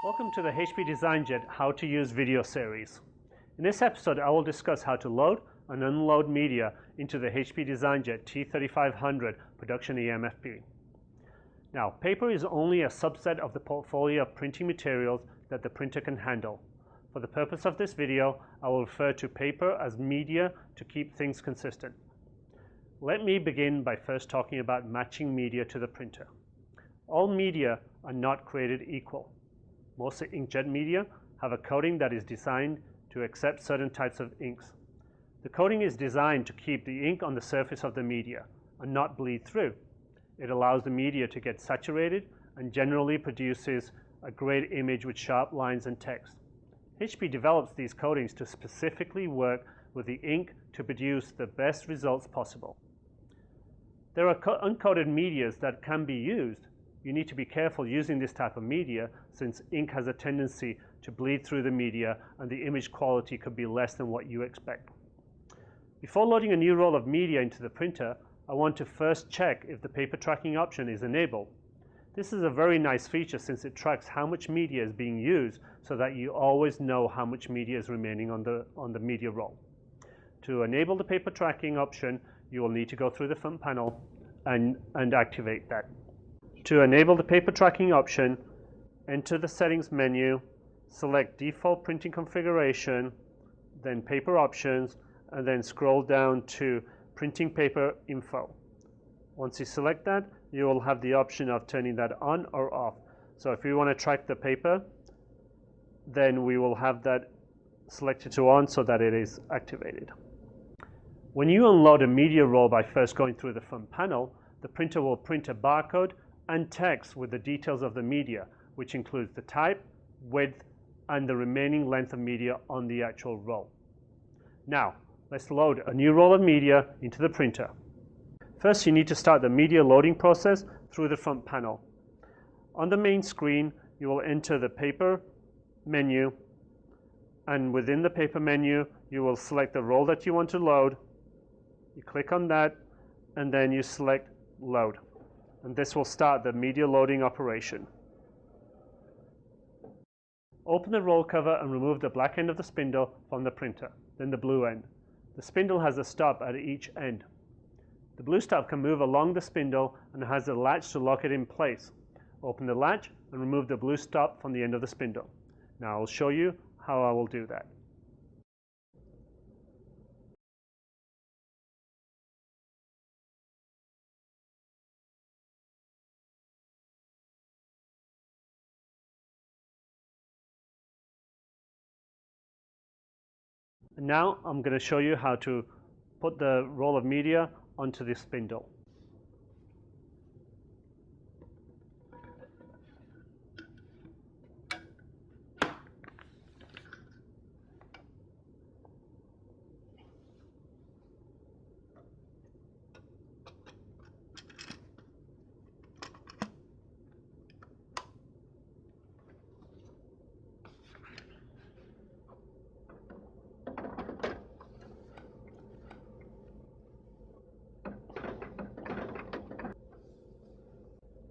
Welcome to the HP Designjet How to Use video series. In this episode, I will discuss how to load and unload media into the HP Designjet T3500 Production eMFP. Now, paper is only a subset of the portfolio of printing materials that the printer can handle. For the purpose of this video, I will refer to paper as media to keep things consistent. Let me begin by first talking about matching media to the printer. All media are not created equal. Most inkjet media have a coating that is designed to accept certain types of inks. The coating is designed to keep the ink on the surface of the media and not bleed through. It allows the media to get saturated and generally produces a great image with sharp lines and text. HP develops these coatings to specifically work with the ink to produce the best results possible. There are uncoated medias that can be used. You need to be careful using this type of media since ink has a tendency to bleed through the media and the image quality could be less than what you expect. Before loading a new roll of media into the printer, I want to first check if the paper tracking option is enabled. This is a very nice feature since it tracks how much media is being used so that you always know how much media is remaining on the media roll. To enable the paper tracking option, you will need to go through the front panel and activate that. To enable the paper tracking option, enter the settings menu, select default printing configuration, then paper options, and then scroll down to printing paper info. Once you select that, you will have the option of turning that on or off. So if you want to track the paper, then we will have that selected to on so that it is activated. When you unload a media roll by first going through the front panel, the printer will print a barcode and text with the details of the media, which includes the type, width, and the remaining length of media on the actual roll. Now, let's load a new roll of media into the printer. First, you need to start the media loading process through the front panel. On the main screen, you will enter the paper menu, and within the paper menu, you will select the roll that you want to load. You click on that, and then you select load. And this will start the media loading operation. Open the roll cover and remove the black end of the spindle from the printer, then the blue end. The spindle has a stop at each end. The blue stop can move along the spindle and has a latch to lock it in place. Open the latch and remove the blue stop from the end of the spindle. Now I'll show you how I will do that. And now I'm going to show you how to put the roll of media onto the spindle.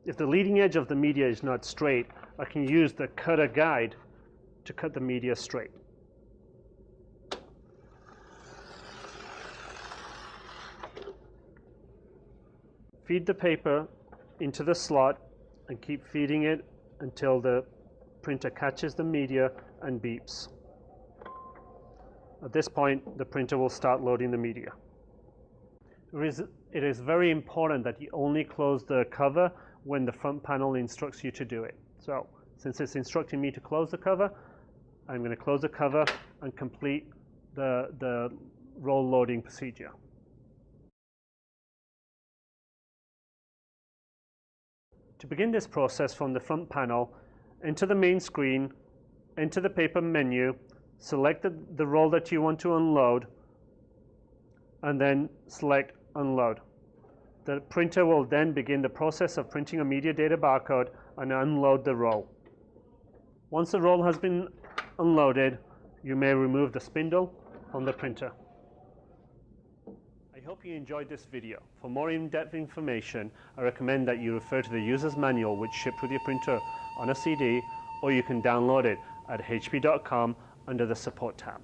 If the leading edge of the media is not straight, I can use the cutter guide to cut the media straight. Feed the paper into the slot and keep feeding it until the printer catches the media and beeps. At this point, the printer will start loading the media. It is very important that you only close the cover when the front panel instructs you to do it. So, since it's instructing me to close the cover, I'm going to close the cover and complete the roll loading procedure. To begin this process from the front panel, enter the main screen, enter the paper menu, select the roll that you want to unload, and then select unload. The printer will then begin the process of printing a media data barcode and unload the roll. Once the roll has been unloaded, you may remove the spindle from the printer. I hope you enjoyed this video. For more in-depth information, I recommend that you refer to the user's manual which shipped with your printer on a CD, or you can download it at hp.com under the Support tab.